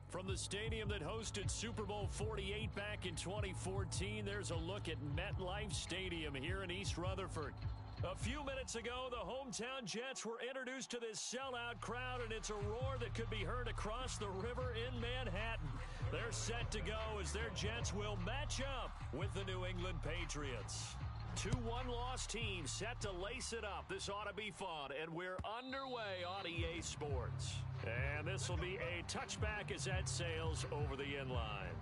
From the stadium that hosted Super Bowl 48 back in 2014, there's a look at MetLife Stadium here in East Rutherford. A few minutes ago, the hometown Jets were introduced to this sellout crowd, and it's a roar that could be heard across the river in Manhattan. They're set to go as their Jets will match up with the New England Patriots. Two one-loss teams set to lace it up. This ought to be fun, and we're underway on EA Sports. And this will be a touchback as that sails over the inline.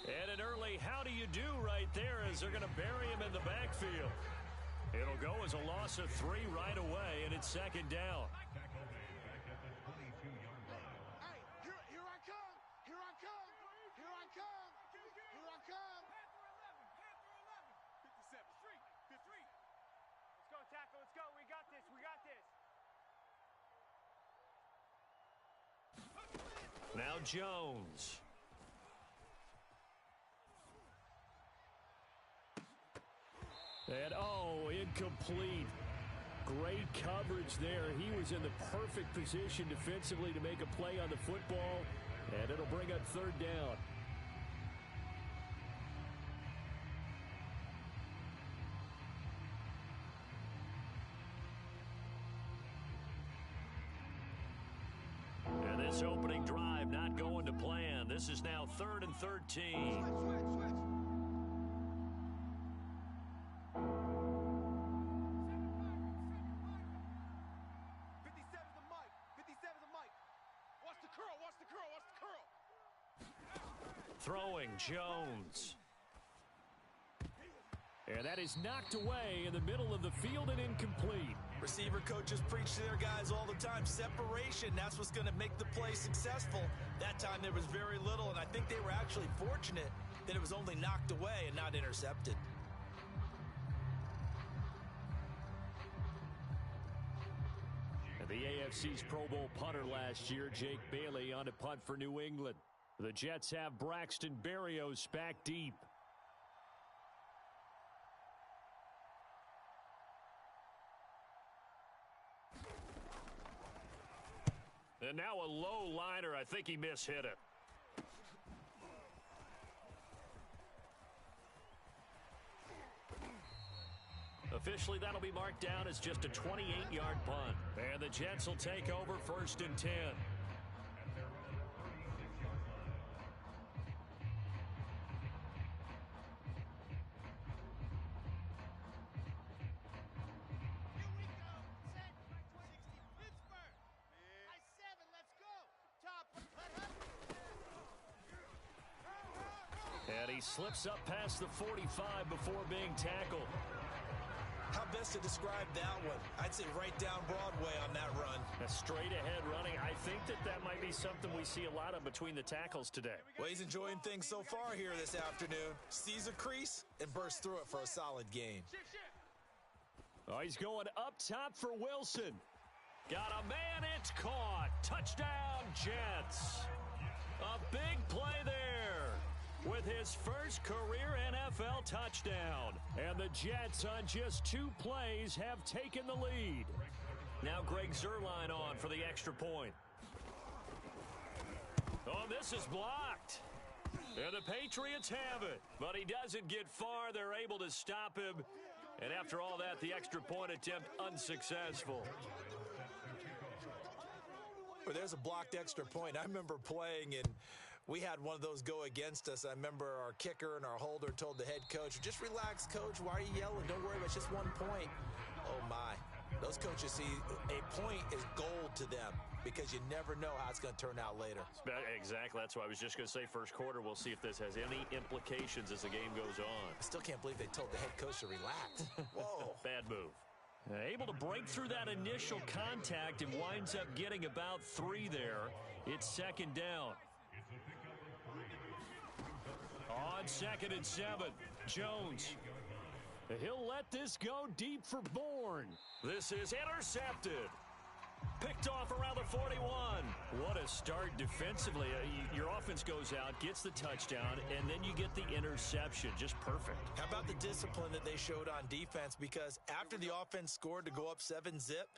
And an early how do you do right there as they're going to bury him in the backfield. It'll go as a loss of 3 right away, and it's second down. Hey, here I come! Here I come! Here I come! Here I come! 57, street, 53. Let's go, tackle, let's go. We got this, we got this. Now Jones. And, incomplete. Great coverage there. He was in the perfect position defensively to make a play on the football, and it'll bring up third down. And this opening drive not going to plan. This is now 3rd and 13. Switch. 57 the mic. Watch the curl, watch the curl, watch the curl. Throwing Jones. And that is knocked away in the middle of the field and incomplete. Receiver coaches preach to their guys all the time. Separation, that's what's going to make the play successful. That time there was very little, and I think they were actually fortunate that it was only knocked away and not intercepted. And the AFC's Pro Bowl punter last year, Jake Bailey, on to punt for New England. The Jets have Braxton Berrios back deep. And now a low liner. I think he mishit it. Officially, that'll be marked down as just a 28-yard punt. And the Jets will take over 1st and 10. And he slips up past the 45 before being tackled. How best to describe that one? I'd say right down Broadway on that run. A straight ahead running. I think that might be something we see a lot of between the tackles today. Well, he's enjoying things so far here this afternoon. Sees a crease and bursts through it for a solid gain. Oh, he's going up top for Wilson. Got a man, it's caught. Touchdown, Jets. A big play there with his first career NFL touchdown. And the Jets on just 2 plays have taken the lead. Now Greg Zuerlein on for the extra point. Oh, this is blocked. And the Patriots have it. But he doesn't get far. They're able to stop him. And after all that, the extra point attempt unsuccessful. Well, there's a blocked extra point. I remember playing, and we had one of those go against us. I remember our kicker and our holder told the head coach, just relax, coach. Why are you yelling? Don't worry, it's just 1 point. Oh, my. Those coaches see a point is gold to them because you never know how it's going to turn out later. Exactly. That's what I was just going to say. First quarter, we'll see if this has any implications as the game goes on. I still can't believe they told the head coach to relax. Whoa. Bad move. Able to break through that initial contact and winds up getting about 3 there. It's 2nd down. On 2nd and 7, Jones. He'll let this go deep for Bourne. This is intercepted. Picked off around the 41. What a start defensively. Your offense goes out, gets the touchdown, and then you get the interception. Just perfect. How about the discipline that they showed on defense? Because after the offense scored to go up 7-zip,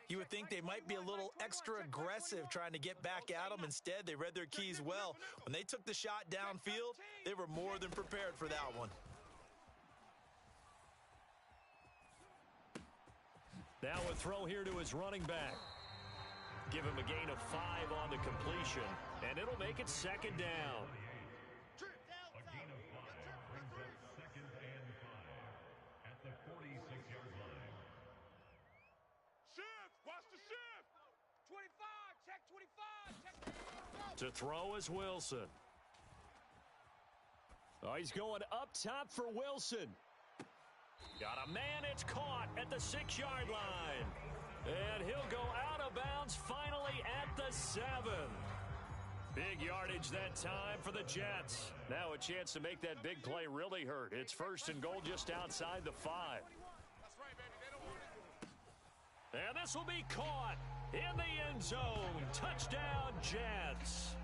you would think they might be a little extra aggressive trying to get back at them. Instead, they read their keys well. When they took the shot downfield, they were more than prepared for that one. Now a throw here to his running back. Give him a gain of 5 on the completion, and it'll make it second down. A gain of 5 brings up second and 5 at the 46-yard line. Shift! Watch the shift! 25! Check 25! Check. To throw is Wilson. Oh, he's going up top for Wilson. Got a man, it's caught at the 6-yard line. And he'll go out of bounds finally at the 7. Big yardage that time for the Jets. Now a chance to make that big play really hurt. It's first and goal just outside the 5. That's right, baby. They don't want it. And this will be caught in the end zone. Touchdown, Jets.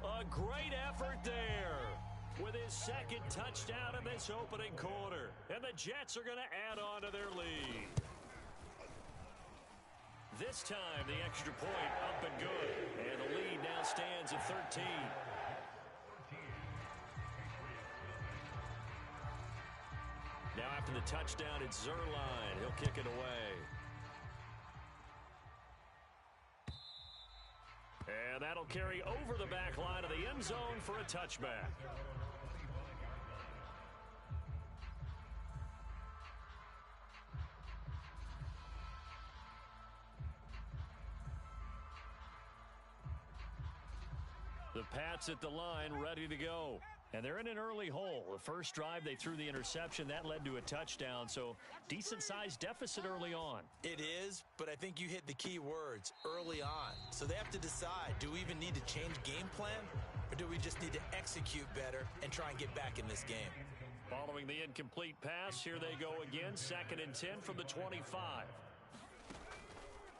A great effort there with his second touchdown in this opening quarter. And the Jets are going to add on to their lead. This time, the extra point up and good. And the lead now stands at 13. Now after the touchdown, it's Zerline. He'll kick it away. And that'll carry over the back line of the end zone for a touchback. The Pats at the line, ready to go. And they're in an early hole. The first drive, they threw the interception. That led to a touchdown, so decent-sized deficit early on. It is, but I think you hit the key words, early on. So they have to decide, do we even need to change game plan, or do we just need to execute better and try and get back in this game? Following the incomplete pass, here they go again. 2nd and 10 from the 25.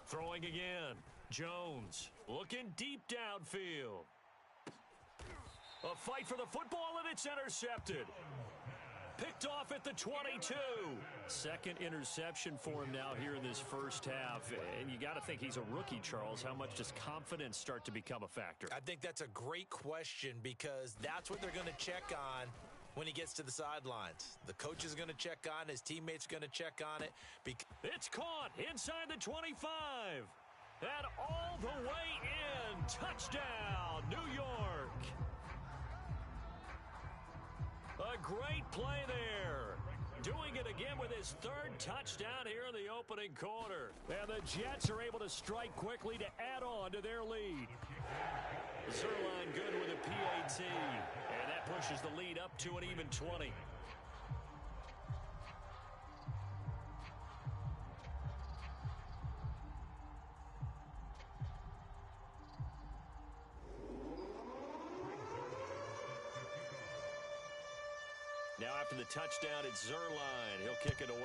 Throwing again. Jones looking deep downfield. A fight for the football, and it's intercepted. Picked off at the 22. Second interception for him now here in this first half. And you got to think he's a rookie, Charles. How much does confidence start to become a factor? I think that's a great question because that's what they're going to check on when he gets to the sidelines. The coach is going to check on, his teammates are going to check on it. It's caught inside the 25. And all the way in. Touchdown, New York. A great play there. Doing it again with his 3rd touchdown here in the opening quarter. And the Jets are able to strike quickly to add on to their lead. Zerline good with a PAT. And that pushes the lead up to an even 20. Now after the touchdown, it's Zerline. He'll kick it away.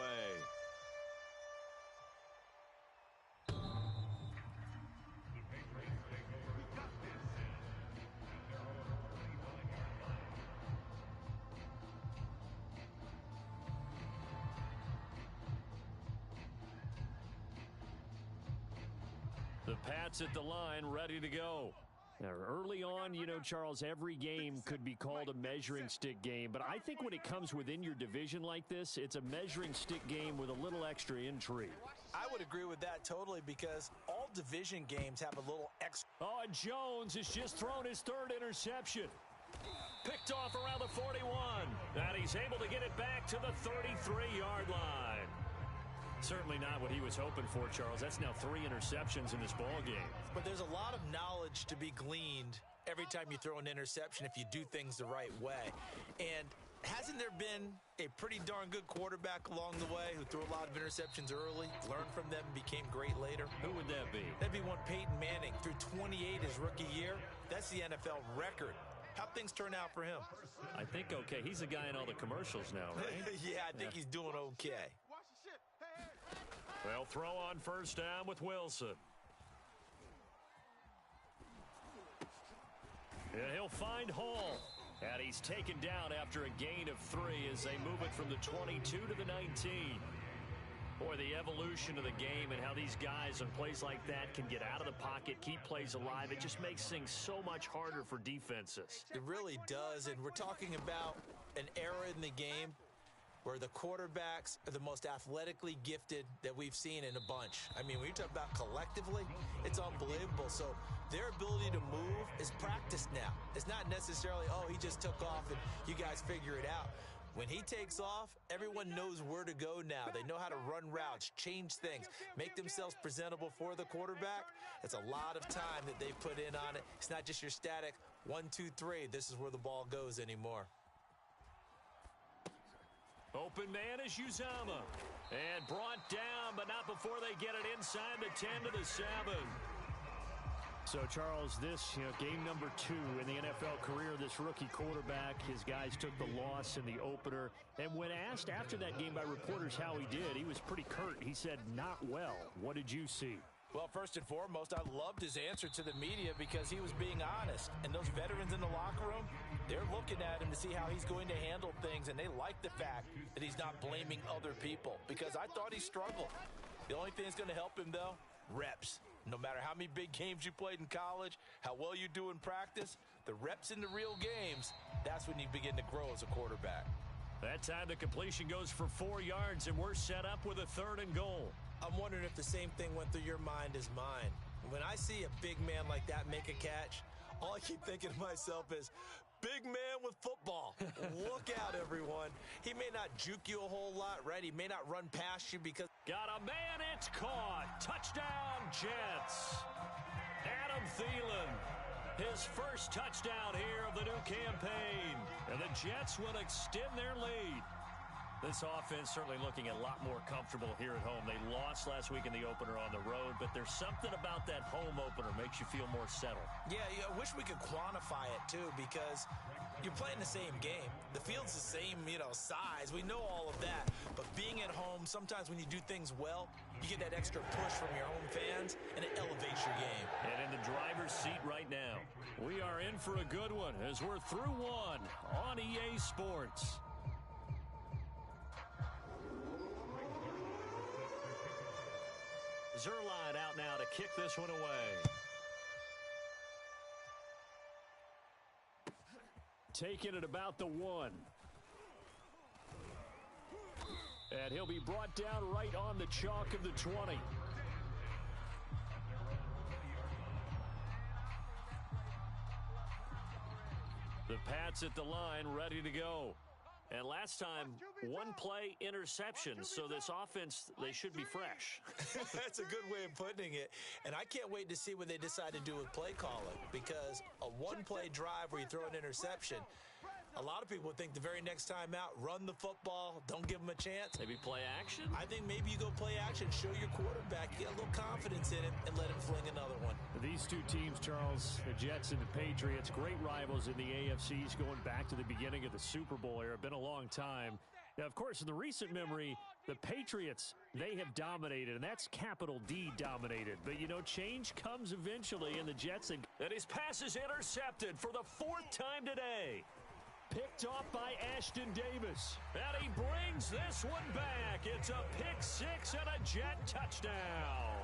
The Pats at the line, ready to go. Now, early on, you know, Charles, every game could be called a measuring stick game. But I think when it comes within your division like this, it's a measuring stick game with a little extra intrigue. I would agree with that totally because all division games have a little extra. Oh, and Jones has just thrown his 3rd interception. Picked off around the 41. And he's able to get it back to the 33-yard line. Certainly not what he was hoping for, Charles. That's now 3 interceptions in this ball game. But there's a lot of knowledge to be gleaned every time you throw an interception if you do things the right way. And hasn't there been a pretty darn good quarterback along the way who threw a lot of interceptions early, learned from them, and became great later? Who would that be? That'd be one Peyton Manning. Threw 28 his rookie year. That's the NFL record How'd things turn out for him? I think okay. He's the guy in all the commercials now, right? Yeah, I think he's doing okay. They'll throw on first down with Wilson. And he'll find Hall. And he's taken down after a gain of 3 as they move it from the 22 to the 19. Boy, the evolution of the game and how these guys on plays like that can get out of the pocket, keep plays alive, it just makes things so much harder for defenses. It really does, and we're talking about an era in the game where the quarterbacks are the most athletically gifted that we've seen in a bunch. I mean, when you talk about collectively, it's unbelievable. So their ability to move is practiced now. It's not necessarily, oh, he just took off and you guys figure it out. When he takes off, everyone knows where to go now. They know how to run routes, change things, make themselves presentable for the quarterback. It's a lot of time that they put in on it. It's not just your static 1, 2, 3. This is where the ball goes anymore. Open man is Uzama. And brought down, but not before they get it inside the 10 to the 7. So, Charles, this, game number 2 in the NFL career, this rookie quarterback, his guys took the loss in the opener. And when asked after that game by reporters how he did, he was pretty curt. He said, not well. What did you see? Well, first and foremost, I loved his answer to the media because he was being honest. And those veterans in the locker room, they're looking at him to see how he's going to handle things. And they like the fact that he's not blaming other people because I thought he struggled. The only thing that's going to help him, though, reps. No matter how many big games you played in college, how well you do in practice, the reps in the real games, that's when you begin to grow as a quarterback. That time the completion goes for 4 yards, and we're set up with a 3rd and goal. I'm wondering if the same thing went through your mind as mine. When I see a big man like that make a catch, all I keep thinking to myself is, big man with football. Look out, everyone. He may not juke you a whole lot, right? He may not run past you because... Got a man, it's caught. Touchdown, Jets. Adam Thielen, his first touchdown here of the new campaign. And the Jets will extend their lead. This offense certainly looking a lot more comfortable here at home. They lost last week in the opener on the road, but there's something about that home opener makes you feel more settled. Yeah, I wish we could quantify it, too, because you're playing the same game. The field's the same, size. We know all of that. But being at home, sometimes when you do things well, you get that extra push from your home fans, and it elevates your game. And in the driver's seat right now, we are in for a good one as we're through one on EA Sports. Zerline out now to kick this one away. Taking it about the 1. And he'll be brought down right on the chalk of the 20. The Pats at the line, ready to go. And last time, 1-play interception. So this offense, they should be fresh. That's a good way of putting it. And I can't wait to see what they decide to do with play calling. Because a 1-play drive where you throw an interception, a lot of people would think the very next time out, run the football, don't give them a chance. Maybe play action? I think maybe you go play action, show your quarterback, get a little confidence in him, and let him fling another one. These two teams, Charles, the Jets and the Patriots, great rivals in the AFCs going back to the beginning of the Super Bowl era. Been a long time. Now, of course, in the recent memory, the Patriots, they have dominated, and that's capital D dominated. But, change comes eventually, and the Jets, and his pass is intercepted for the 4th time today. Picked off by Ashton Davis. And he brings this one back. It's a pick-6 and a Jet touchdown.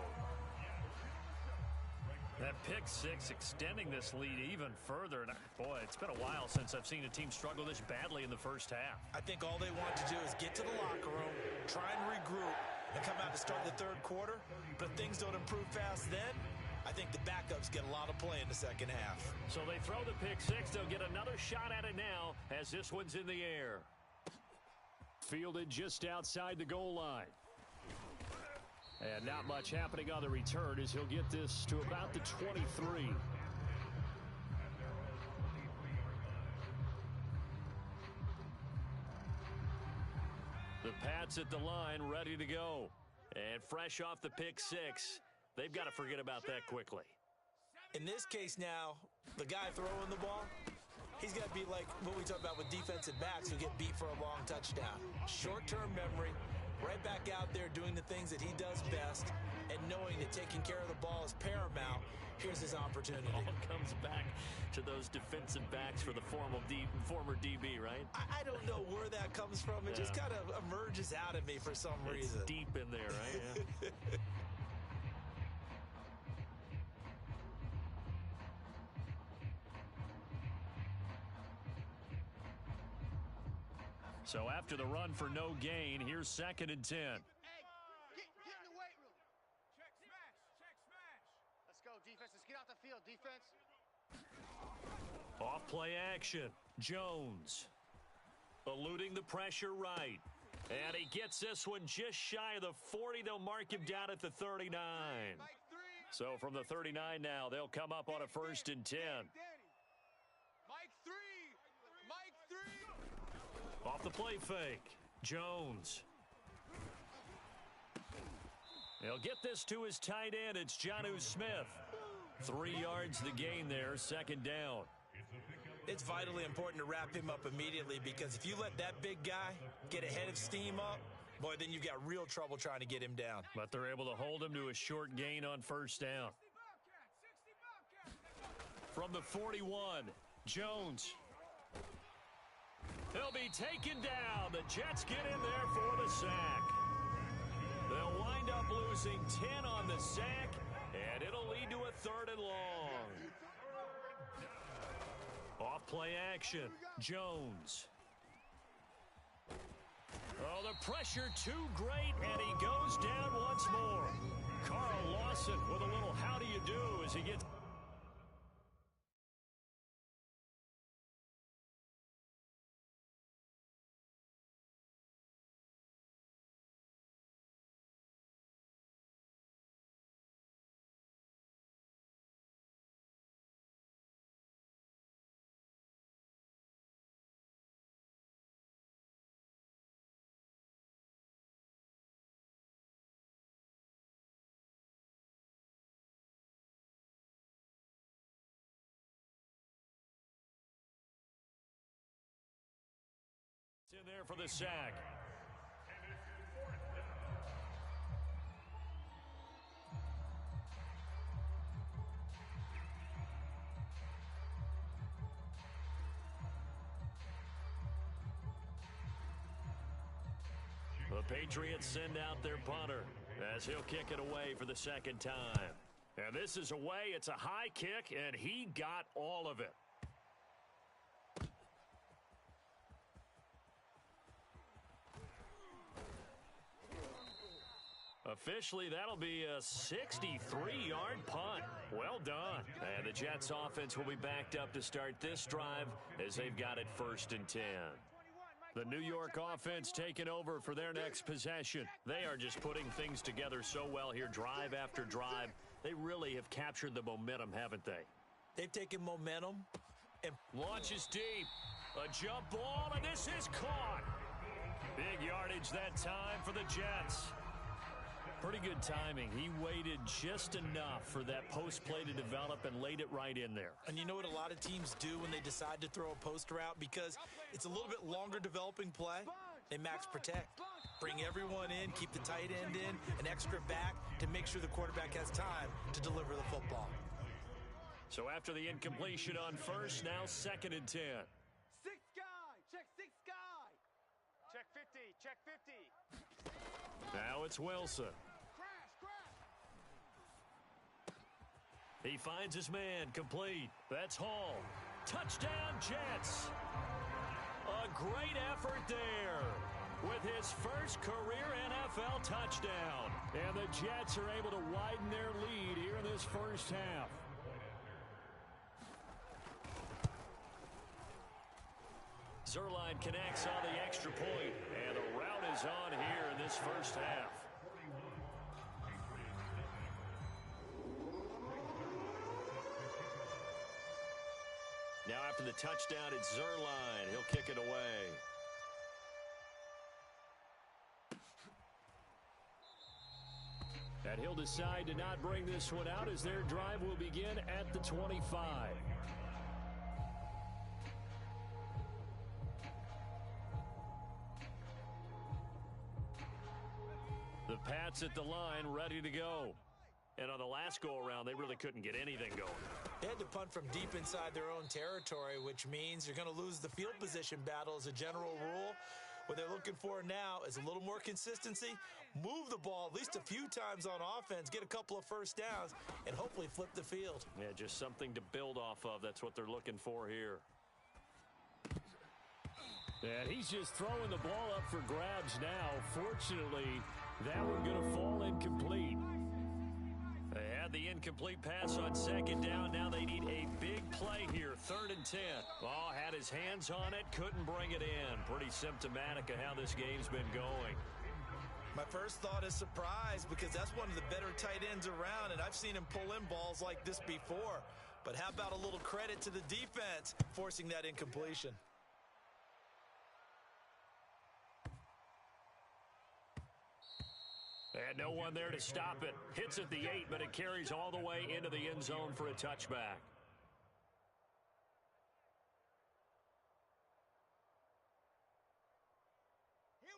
That pick-6 extending this lead even further. And boy, it's been a while since I've seen a team struggle this badly in the first half. I think all they want to do is get to the locker room, try and regroup, and come out to start the 3rd quarter. But if things don't improve fast then, I think the backups get a lot of play in the second half. So they throw the pick-6. They'll get another shot at it now as this one's in the air. Fielded just outside the goal line. And not much happening on the return as he'll get this to about the 23. The Pats at the line, ready to go. And fresh off the pick-6. They've got to forget about that quickly. In this case now, the guy throwing the ball, He's got to be like what we talk about with defensive backs who get beat for a long touchdown. Short-term memory, right back out there doing the things that he does best, and knowing that taking care of the ball is paramount. Here's his opportunity. All comes back to those defensive backs for the former DB, right? I don't know where that comes from. It just kind of emerges out of me for some reason. It's deep in there, right? Yeah. So after the run for no gain, here's 2nd and 10. Hey, get in the weight room. Check smash. Let's go, defense. Let's get out the field, defense. Off play action. Jones eluding the pressure right. And he gets this one just shy of the 40. They'll mark him down at the 39. So from the 39 now, they'll come up on a 1st and 10. Mike 3. Off the play fake. Jones. He'll get this to his tight end. It's Jonnu Smith. 3 yards the gain there, 2nd down. It's vitally important to wrap him up immediately because if you let that big guy get a head of steam up, boy, then you've got real trouble trying to get him down. But they're able to hold him to a short gain on 1st down. From the 41, Jones. He'll be taken down. The Jets get in there for the sack. They'll wind up losing 10 on the sack, and it'll lead to a 3rd and long. Off play action. Jones. Oh, the pressure too great, and he goes down once more. Carl Lawson with a little how do you do as he gets... in there for the sack. The Patriots send out their punter as he'll kick it away for the 2nd time. And this is away. It's a high kick, and he got all of it. Officially, that'll be a 63-yard punt. Well done. And the Jets offense will be backed up to start this drive as they've got it 1st and 10. The New York offense taking over for their next possession. They are just putting things together so well here, drive after drive. They really have captured the momentum, haven't they? They've taken momentum and launches deep. A jump ball, and this is caught. Big yardage that time for the Jets. Pretty good timing. He waited just enough for that post play to develop and laid it right in there. And you know what a lot of teams do when they decide to throw a post route? Because it's a little bit longer developing play. They max protect. Bring everyone in, keep the tight end in, an extra back to make sure the quarterback has time to deliver the football. So after the incompletion on 1st, now 2nd and 10. 6 guy. Check 6 guy. Check 50. Check 50. Now it's Wilson. He finds his man, complete. That's Hall. Touchdown, Jets. A great effort there with his first career NFL touchdown. And the Jets are able to widen their lead here in this 1st half. Zerline connects on the extra point, and the route is on here in this 1st half. Now after the touchdown, it's Zerline. He'll kick it away. And he'll decide to not bring this one out as their drive will begin at the 25. Pats at the line, ready to go. And on the last go-around, they really couldn't get anything going. They had to punt from deep inside their own territory, which means you're going to lose the field position battle as a general rule. What they're looking for now is a little more consistency, move the ball at least a few times on offense, get a couple of first downs, and hopefully flip the field. Yeah, just something to build off of. That's what they're looking for here. And he's just throwing the ball up for grabs now. Fortunately, that one going to fall incomplete. They had the incomplete pass on second down. Now they need a big play here, 3rd and 10. Oh, had his hands on it, couldn't bring it in. Pretty symptomatic of how this game's been going. My first thought is surprise because that's one of the better tight ends around, and I've seen him pull in balls like this before. But how about a little credit to the defense forcing that incompletion? And no one there to stop it. Hits at the 8, but it carries all the way into the end zone for a touchback.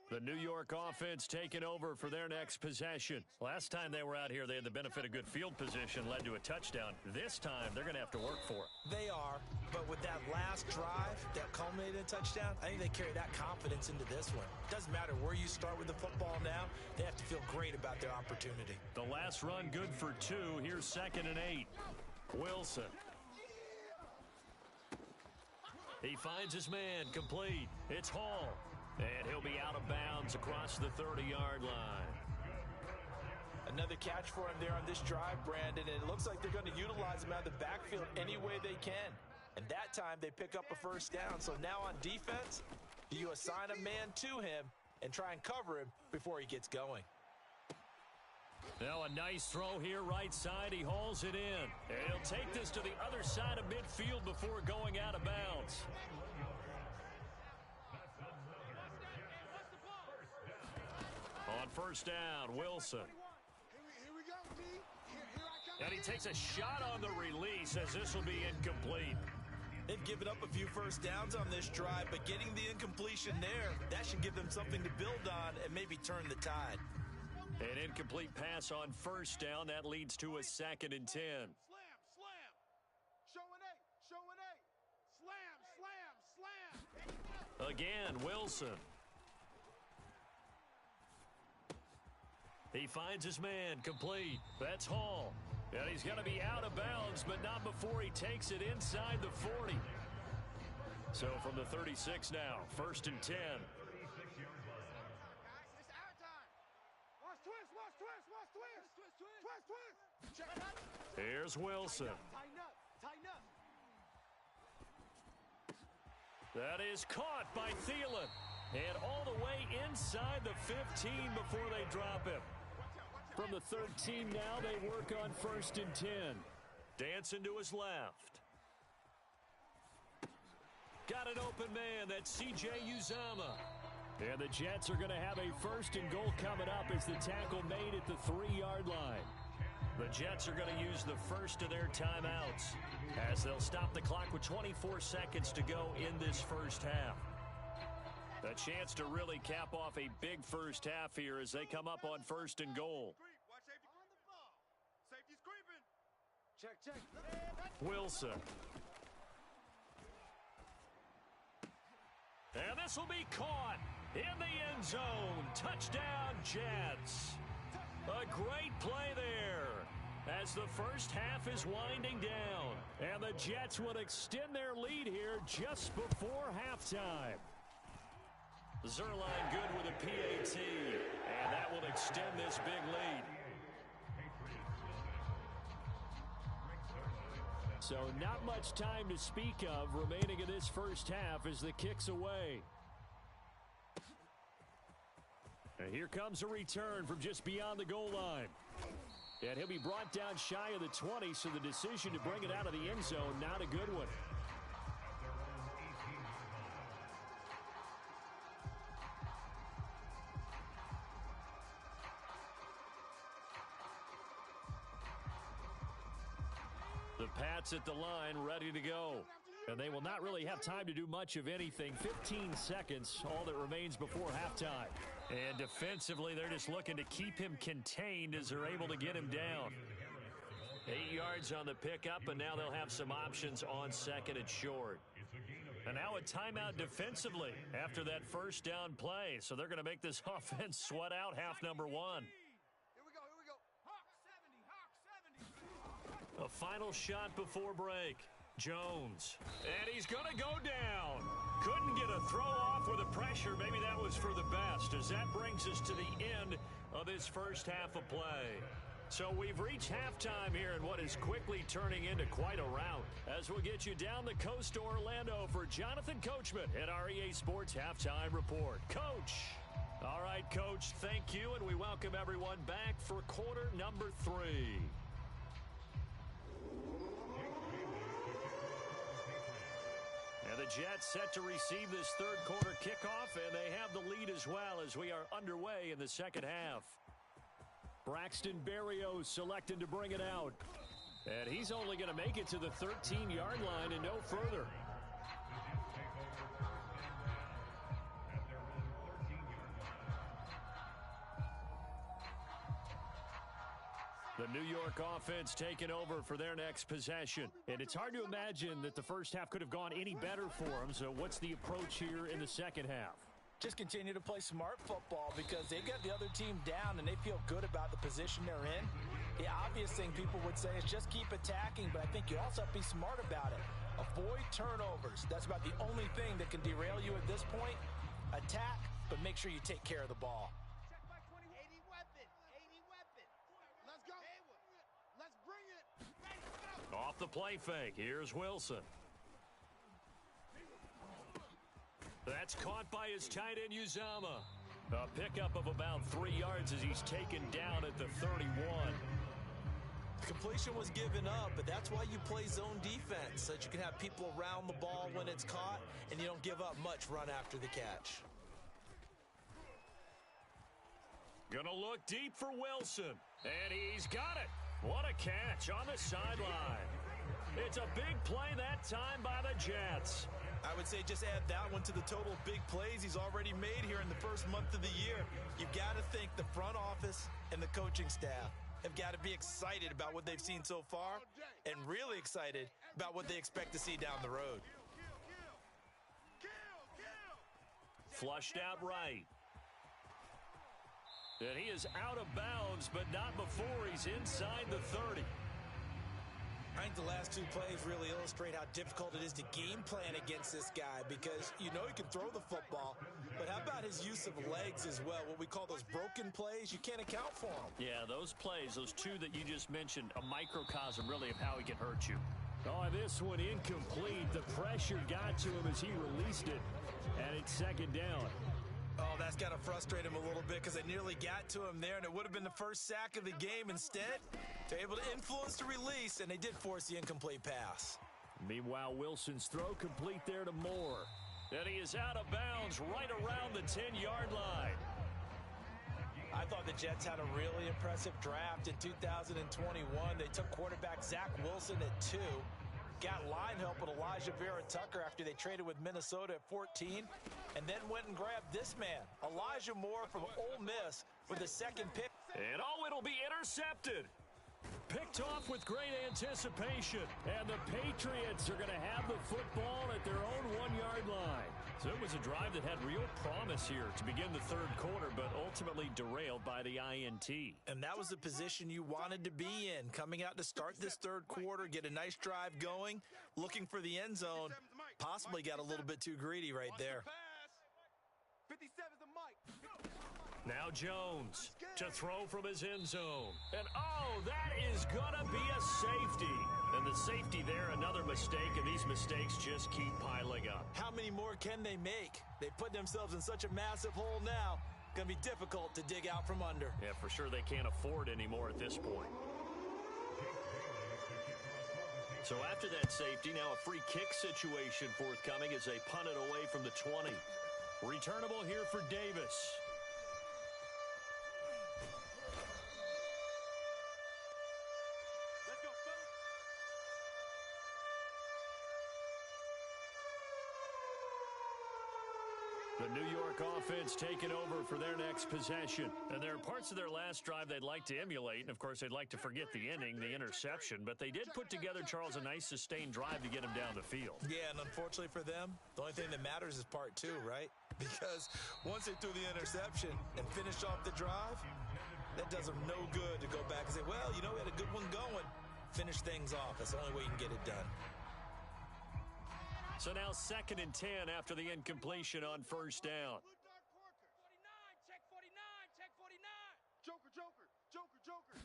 The New York offense taking over for their next possession. Last time they were out here, they had the benefit of good field position, led to a touchdown. This time, they're going to have to work for it. They are, but with that last drive that culminated in a touchdown, I think they carry that confidence into this one. Doesn't matter where you start with the football now, they have to feel great about their opportunity. The last run good for 2. Here's 2nd and 8. Wilson. He finds his man, complete. It's Hall. And he'll be out of bounds across the 30-yard line. Another catch for him there on this drive, Brandon, and it looks like they're going to utilize him out of the backfield any way they can. And that time they pick up a first down. So now on defense, you assign a man to him and try and cover him before he gets going. Now a nice throw here, right side. He hauls it in. And he'll take this to the other side of midfield before going out of bounds. On first down, Wilson. Here we go, D. Here I come. And he takes a shot on the release as this will be incomplete. They've given up a few first downs on this drive, but getting the incompletion there, that should give them something to build on and maybe turn the tide. An incomplete pass on first down. That leads to a 2nd and 10. Slam, slam. Showing A, showing A. Slam, slam, slam. Again, Wilson. He finds his man, complete. That's Hall. And he's going to be out of bounds, but not before he takes it inside the 40. So from the 36 now, 1st and 10. Guys, it's our time. Watch twist, watch twist, watch twist. Twist, twist. Check it out. Here's Wilson. Tighten up, tighten up. That is caught by Thielen. And all the way inside the 15 before they drop him. From the 13 now, they work on 1st and 10. Dancing to his left. Got an open man. That's C.J. Uzama. And the Jets are going to have a 1st and goal coming up as the tackle made at the 3-yard line. The Jets are going to use the first of their timeouts as they'll stop the clock with 24 seconds to go in this first half. A chance to really cap off a big first half here as they come up on 1st and goal. Watch safety. On the ball. Safety's creeping. Check. Wilson. And this will be caught in the end zone. Touchdown, Jets. A great play there as the first half is winding down. And the Jets would extend their lead here just before halftime. Zerline good with a PAT, and that will extend this big lead. So not much time to speak of remaining in this first half as the kick's away. And here comes a return from just beyond the goal line. And he'll be brought down shy of the 20, so the decision to bring it out of the end zone, not a good one. The Pats at the line, ready to go. And they will not really have time to do much of anything. 15 seconds, all that remains before halftime. And defensively, they're just looking to keep him contained as they're able to get him down. 8 yards on the pickup, and now they'll have some options on second and short. And now a timeout defensively after that first down play. So they're going to make this offense sweat out half number one. Here we go. Hawk 70. A final shot before break. Jones. And he's going to go down. Couldn't get a throw off with the pressure. Maybe that was for the best, as that brings us to the end of this first half of play. So we've reached halftime here in what is quickly turning into quite a rout, as we'll get you down the coast to Orlando for Jonathan Coachman at our EA Sports Halftime Report. Coach. All right, Coach, thank you, and we welcome everyone back for quarter number 3. And the Jets set to receive this third quarter kickoff, and they have the lead as well as we are underway in the second half. Braxton Berrios selected to bring it out. And he's only going to make it to the 13-yard line and no further. The New York offense taking over for their next possession. And it's hard to imagine that the first half could have gone any better for them. So what's the approach here in the second half? Just continue to play smart football because they got the other team down and they feel good about the position they're in. The obvious thing people would say is just keep attacking, but I think you also have to be smart about it. Avoid turnovers. That's about the only thing that can derail you at this point. Attack, but make sure you take care of the ball. Check by 20. 80 weapon. Let's go. Let's bring it. Ready, go. Off the play fake. Here's Wilson. That's caught by his tight end, Uzama. A pickup of about 3 yards as he's taken down at the 31. Completion was given up, but that's why you play zone defense, so that you can have people around the ball when it's caught, and you don't give up much run after the catch. Gonna look deep for Wilson, and he's got it. What a catch on the sideline. It's a big play that time by the Jets. I would say just add that one to the total big plays he's already made here in the first month of the year. You've got to think the front office and the coaching staff have got to be excited about what they've seen so far and really excited about what they expect to see down the road. Flushed out right. And he is out of bounds, but not before he's inside the 30. I think the last two plays really illustrate how difficult it is to game plan against this guy because you know he can throw the football, but how about his use of legs as well? What we call those broken plays, you can't account for them. Yeah, those plays, those two that you just mentioned, a microcosm really of how he can hurt you. Oh, this one incomplete. The pressure got to him as he released it, and it's second down. Oh, that's got to frustrate him a little bit because they nearly got to him there, and it would have been the first sack of the game. Instead, they're able to influence the release, and they did force the incomplete pass. Meanwhile, Wilson's throw complete there to Moore. And he is out of bounds right around the 10-yard line. I thought the Jets had a really impressive draft in 2021. They took quarterback Zach Wilson at 2. Got line help with Elijah Vera Tucker after they traded with Minnesota at 14, and then went and grabbed this man, Elijah Moore from Ole Miss, with the second pick. And oh, it'll be intercepted. Picked off with great anticipation, and the Patriots are going to have the football at their own 1-yard line. So it was a drive that had real promise here to begin the third quarter, but ultimately derailed by the INT. And that was the position you wanted to be in, coming out to start this third quarter, get a nice drive going, looking for the end zone. Possibly got a little bit too greedy right there. 57's the mic. Now Jones to throw from his end zone. And oh, that is going to be a safety. And the safety there, another mistake, and these mistakes just keep piling up. How many more can they make? They put themselves in such a massive hole now. Going to be difficult to dig out from under. Yeah, for sure they can't afford anymore at this point. So after that safety, now a free kick situation forthcoming as they punt it away from the 20. Returnable here for Davis. The The New York offense taking over for their next possession. And there are parts of their last drive they'd like to emulate. And, of course, they'd like to forget the inning, the interception. But they did put together, Charles, a nice sustained drive to get him down the field. Yeah, and unfortunately for them, the only thing that matters is part two, right? Because once they threw the interception and finished off the drive, that does them no good to go back and say, well, you know, we had a good one going. Finish things off. That's the only way you can get it done. So now 2nd and 10 after the incompletion on first down. 49, check 49, check 49. Joker, Joker, Joker, Joker.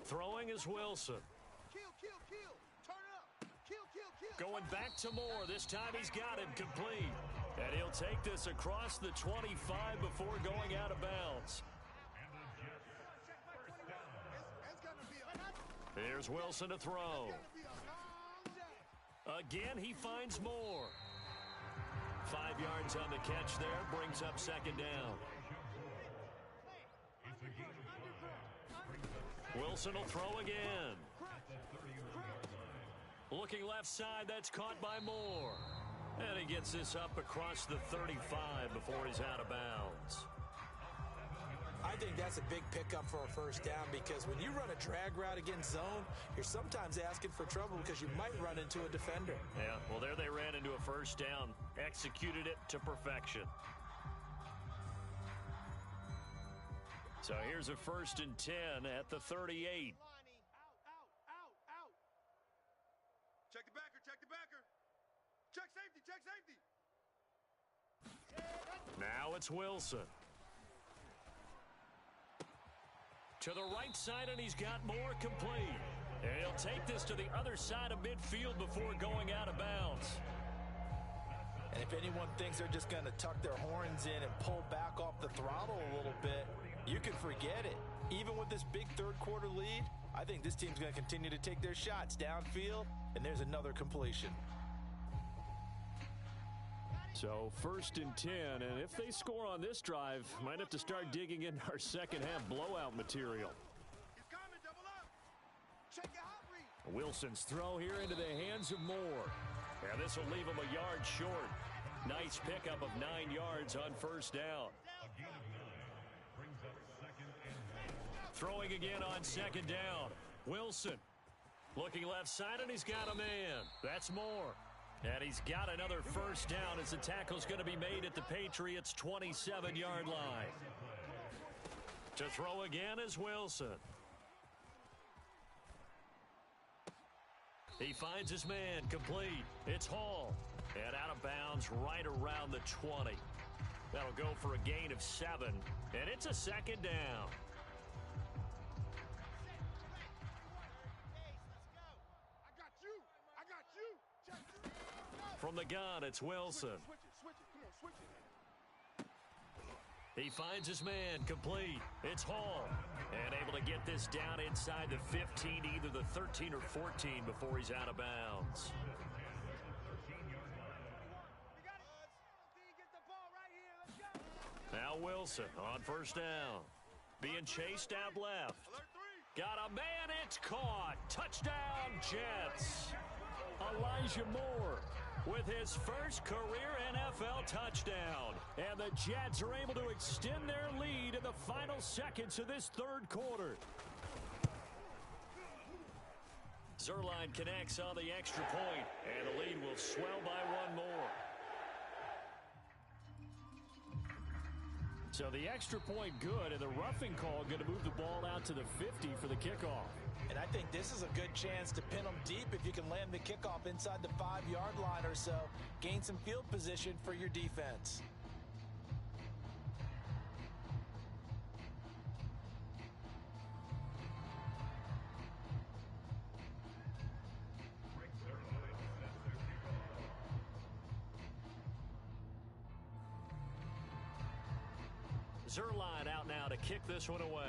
Throwing is Wilson. Kill, kill, kill. Turn up. Kill, kill, kill. Going back to Moore. This time he's got him complete. And he'll take this across the 25 before going out of bounds. Here's Wilson to throw. Again, he finds Moore. 5 yards on the catch there, brings up 2nd down. Wilson will throw again. Looking left side, that's caught by Moore. And he gets this up across the 35 before he's out of bounds. I think that's a big pickup for a first down because when you run a drag route against zone, you're sometimes asking for trouble because you might run into a defender. Yeah, well, there they ran into a first down. Executed it to perfection. So here's a 1st and 10 at the 38. Out. Check the backer, check the backer. Check safety, check safety. Now it's Wilson. To the right side, and he's got Moore complete. And he'll take this to the other side of midfield before going out of bounds. And if anyone thinks they're just going to tuck their horns in and pull back off the throttle a little bit, you can forget it. Even with this big third-quarter lead, I think this team's going to continue to take their shots downfield, and there's another completion. So 1st and 10, and if they score on this drive, might have to start digging into our second-half blowout material. He's coming, double up. Check your hot read. Wilson's throw here into the hands of Moore. And this will leave him a yard short. Nice pickup of 9 yards on first down. Throwing again on 2nd down. Wilson looking left side, and he's got a man. That's Moore. And he's got another first down as the tackle's going to be made at the Patriots' 27-yard line. To throw again is Wilson. He finds his man complete. It's Hall. And out of bounds right around the 20. That'll go for a gain of 7. And it's a 2nd down. From the gun, it's Wilson. Switch it. Come on, switch it. He finds his man complete. It's Hall. And able to get this down inside the 15, either the 13 or 14 before he's out of bounds. Now Wilson on first down. Being chased out left. Got a man, it's caught. Touchdown, Jets. Elijah Moore with his first career NFL touchdown. And the Jets are able to extend their lead in the final seconds of this third quarter. Zerline connects on the extra point, and the lead will swell by 1 more. So the extra point good, and the roughing call going to move the ball out to the 50 for the kickoff. And I think this is a good chance to pin them deep if you can land the kickoff inside the 5-yard line or so. Gain some field position for your defense. Zerline out now to kick this one away.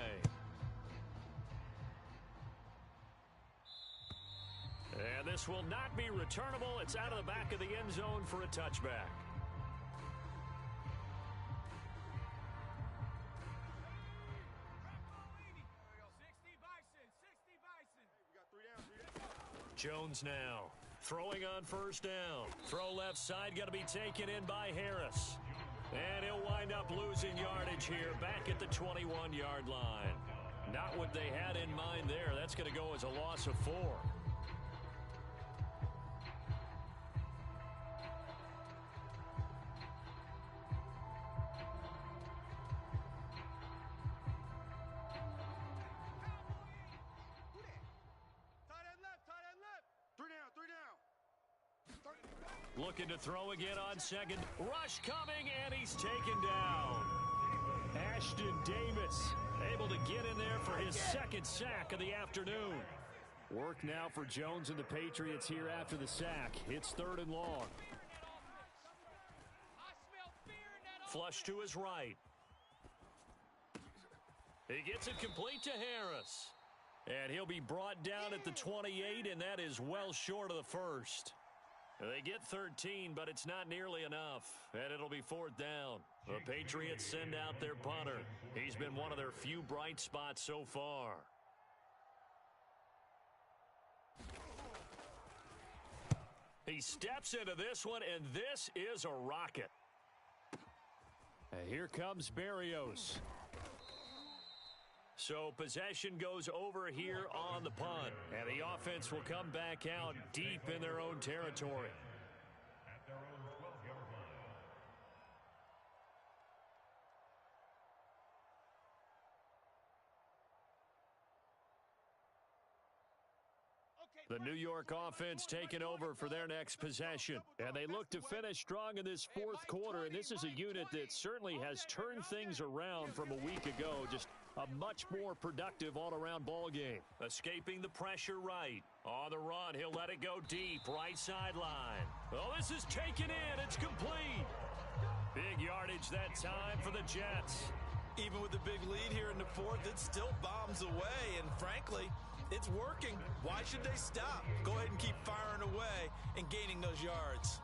And this will not be returnable. It's out of the back of the end zone for a touchback. Jones now throwing on first down. Throw left side, going to be taken in by Harris. And he'll wind up losing yardage here back at the 21-yard line. Not what they had in mind there. That's going to go as a loss of 4. Looking to throw again on second. Rush coming, and he's taken down. Ashton Davis able to get in there for his second sack of the afternoon. Work now for Jones and the Patriots here after the sack. It's 3rd and long. Flush to his right. He gets it complete to Harris. And he'll be brought down at the 28, and that is well short of the first. They get 13, but it's not nearly enough, and it'll be 4th down. The Patriots send out their punter. He's been one of their few bright spots so far. He steps into this one, and this is a rocket. And here comes Berrios. So possession goes over here on the punt, and the offense will come back out deep in their own territory. At their own 12-yard line. The New York offense taking over for their next possession. And they look to finish strong in this 4th quarter, and this is a unit that certainly has turned things around from a week ago. Just a much more productive all-around ball game. Escaping the pressure right. On the run, he'll let it go deep, right sideline. Oh, this is taken in. It's complete. Big yardage that time for the Jets. Even with the big lead here in the 4th, it still bombs away, and frankly, it's working. Why should they stop? Go ahead and keep firing away and gaining those yards.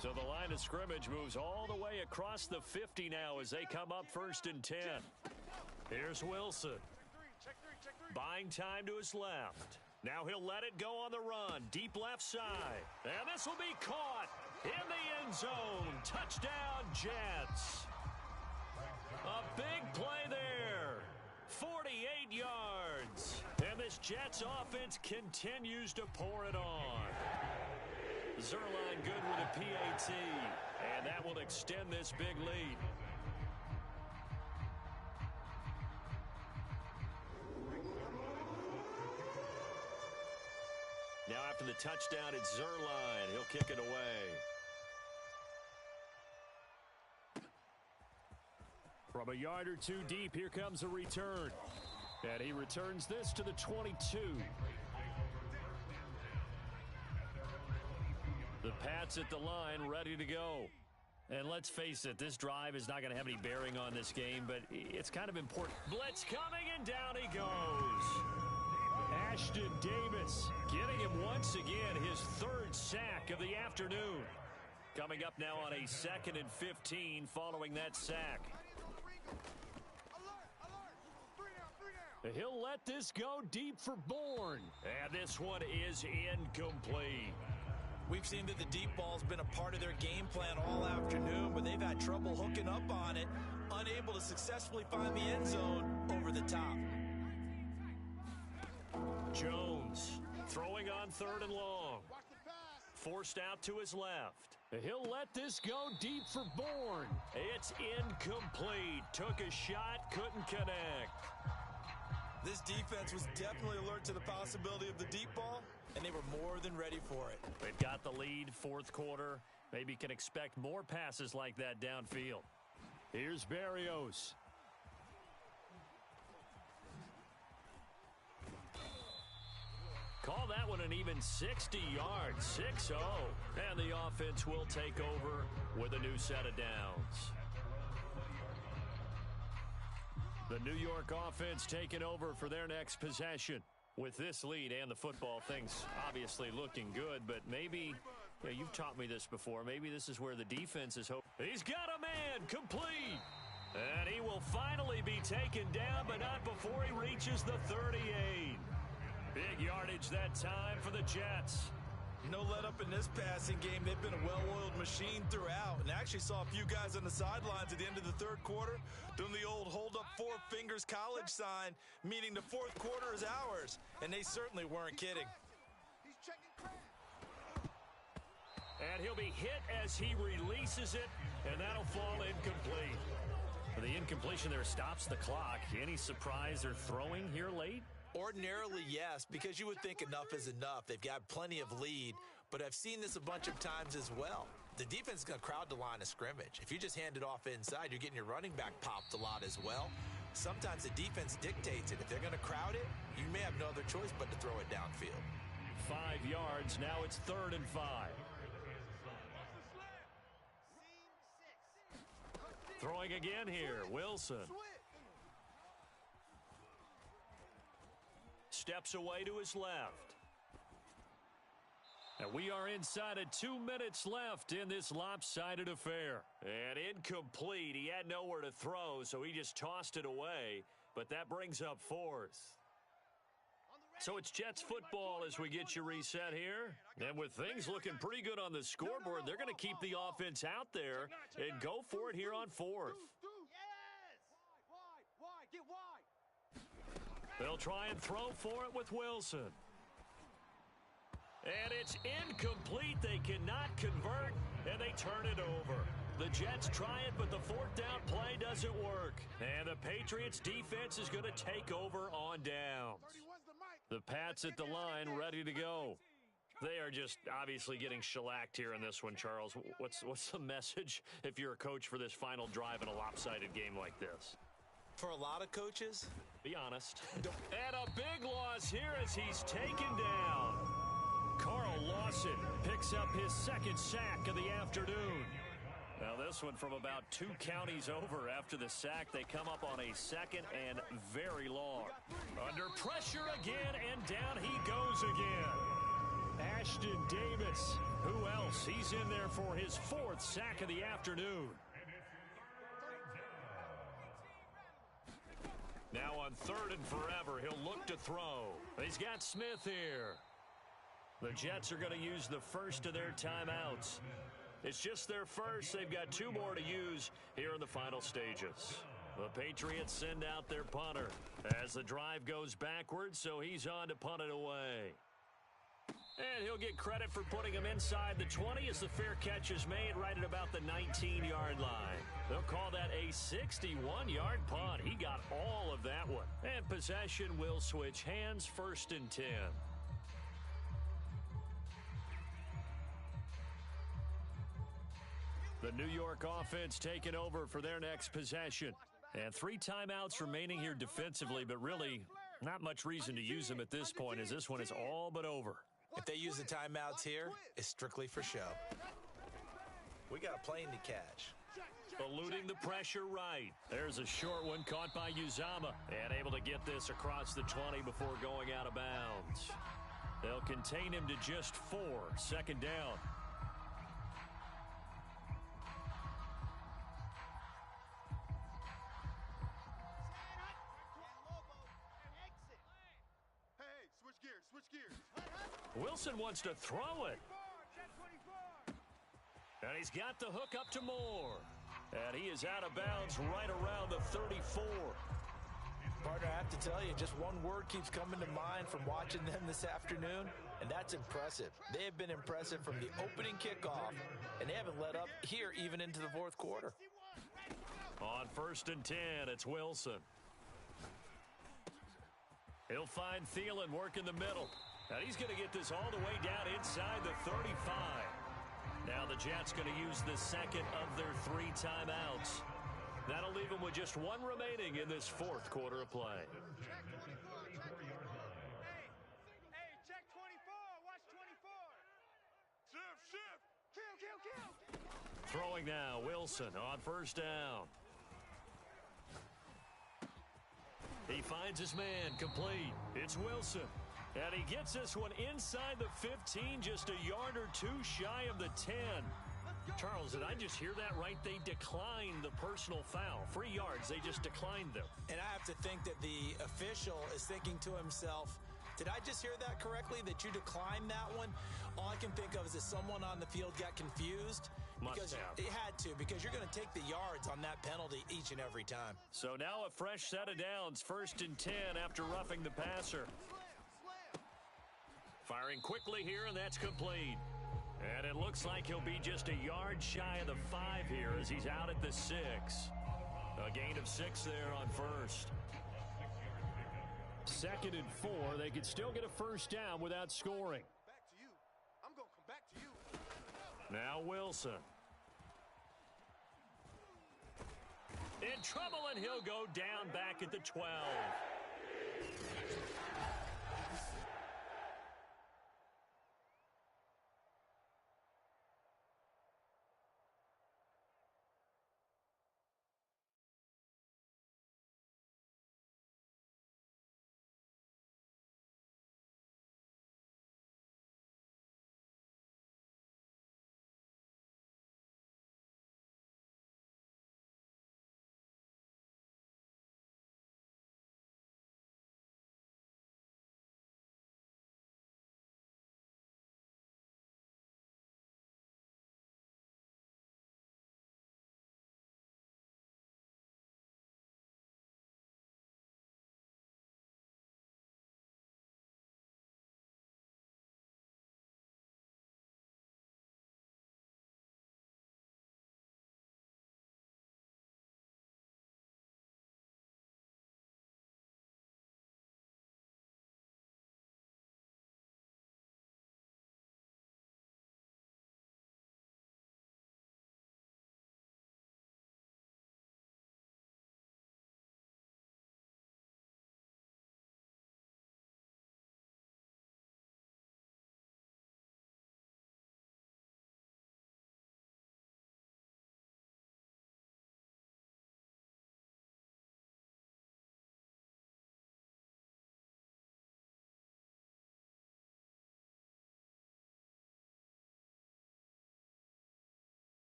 So the line of scrimmage moves all the way across the 50 now as they come up 1st and 10. Here's Wilson. Buying time to his left. Now he'll let it go on the run. Deep left side. And this will be caught in the end zone. Touchdown, Jets. A big play there. 48 yards. And this Jets offense continues to pour it on. Zerline good with a PAT. And that will extend this big lead. Now after the touchdown, it's Zerline. He'll kick it away. From a yard or two deep, here comes a return. And he returns this to the 22. The Pats at the line, ready to go. And let's face it, this drive is not going to have any bearing on this game, but it's kind of important. Blitz coming, and down he goes. Ashton Davis getting him once again, his 3rd sack of the afternoon. Coming up now on a 2nd and 15 following that sack. He'll let this go deep for Bourne. And this one is incomplete. We've seen that the deep ball's been a part of their game plan all afternoon, but they've had trouble hooking up on it, unable to successfully find the end zone over the top. Jones throwing on 3rd and long. Forced out to his left. He'll let this go deep for Bourne. It's incomplete. Took a shot, couldn't connect. This defense was definitely alert to the possibility of the deep ball, and they were more than ready for it. They've got the lead, 4th quarter. Maybe can expect more passes like that downfield. Here's Berrios. Call that one an even 60 yards, 6-0. And the offense will take over with a new set of downs. The New York offense taking over for their next possession. With this lead and the football, things obviously looking good, but maybe, you've taught me this before, maybe this is where the defense is hoping. He's got a man, complete. And he will finally be taken down, but not before he reaches the 38. Big yardage that time for the Jets. No let up in this passing game. They've been a well-oiled machine throughout. And actually saw a few guys on the sidelines at the end of the third quarter doing the old hold up four fingers college sign, meaning the fourth quarter is ours. And they certainly weren't kidding. And he'll be hit as he releases it, and that'll fall incomplete. The incompletion there stops the clock. Any surprise they're throwing here late? Ordinarily, yes, because you would think enough is enough. They've got plenty of lead, but I've seen this a bunch of times as well. The defense is going to crowd the line of scrimmage. If you just hand it off inside, you're getting your running back popped a lot as well. Sometimes the defense dictates it. If they're going to crowd it, you may have no other choice but to throw it downfield. 5 yards. Now it's 3rd and 5. Throwing again here, Wilson. Steps away to his left. And we are inside of 2 minutes left in this lopsided affair. And incomplete. He had nowhere to throw, so he just tossed it away. But that brings up 4th. So it's Jets football as we get you reset here. And with things looking pretty good on the scoreboard, they're going to keep the offense out there and go for it here on 4th. They'll try and throw for it with Wilson. And it's incomplete. They cannot convert, and they turn it over. The Jets try it, but the 4th down play doesn't work. And the Patriots defense is going to take over on downs. The Pats at the line, ready to go. They are just obviously getting shellacked here in this one, Charles. What's the message if you're a coach for this final drive in a lopsided game like this? For a lot of coaches, be honest. And a big loss here as he's taken down. Carl Lawson picks up his 2nd sack of the afternoon. Now this one from about 2 counties over after the sack. They come up on a 2nd and very long. Under pressure again, and down he goes again. Ashton Davis. Who else? He's in there for his 4th sack of the afternoon. Now on 3rd and forever, he'll look to throw. He's got Smith here. The Jets are going to use the first of their timeouts. It's just their first. They've got 2 more to use here in the final stages. The Patriots send out their punter as the drive goes backwards, so he's on to punt it away. And he'll get credit for putting him inside the 20 as the fair catch is made right at about the 19-yard line. They'll call that a 61-yard punt. He got all of that one. And possession will switch hands, 1st and 10. The New York offense taking over for their next possession. And 3 timeouts remaining here defensively, but really not much reason to use them at this point as this one is all but over. If they use the timeouts here, it's strictly for show. We got a plane to catch. Eluding the pressure right. There's a short one caught by Uzama and able to get this across the 20 before going out of bounds. They'll contain him to just 4. 2nd down. Wilson wants to throw it. And he's got the hook up to Moore. And he is out of bounds right around the 34. Partner, I have to tell you, just one word keeps coming to mind from watching them this afternoon, and that's impressive. They have been impressive from the opening kickoff, and they haven't let up here even into the 4th quarter. On 1st and 10, it's Wilson. He'll find Thielen working the middle. And he's going to get this all the way down inside the 35. Now the Jets going to use the 2nd of their 3 timeouts. That'll leave them with just 1 remaining in this 4th quarter of play. Hey, check 24. Watch 24. Shift. Kill. Throwing now, Wilson on 1st down. He finds his man, complete. It's Wilson. And he gets this one inside the 15, just a yard or 2 shy of the 10. Charles, did I just hear that right? They declined the personal foul. 3 yards, they just declined them. And I have to think that the official is thinking to himself, Did I just hear that correctly, that you declined that one? All I can think of is that someone on the field got confused. Must have. It had to, because you're going to take the yards on that penalty each and every time. So now a fresh set of downs, 1st and 10 after roughing the passer. Firing quickly here, and that's complete. And it looks like he'll be just a yard shy of the 5 here as he's out at the 6. A gain of 6 there on 1st. 2nd and 4. They could still get a 1st down without scoring. Back to you. I'm going to come back to you. Now Wilson. In trouble, and he'll go down back at the 12.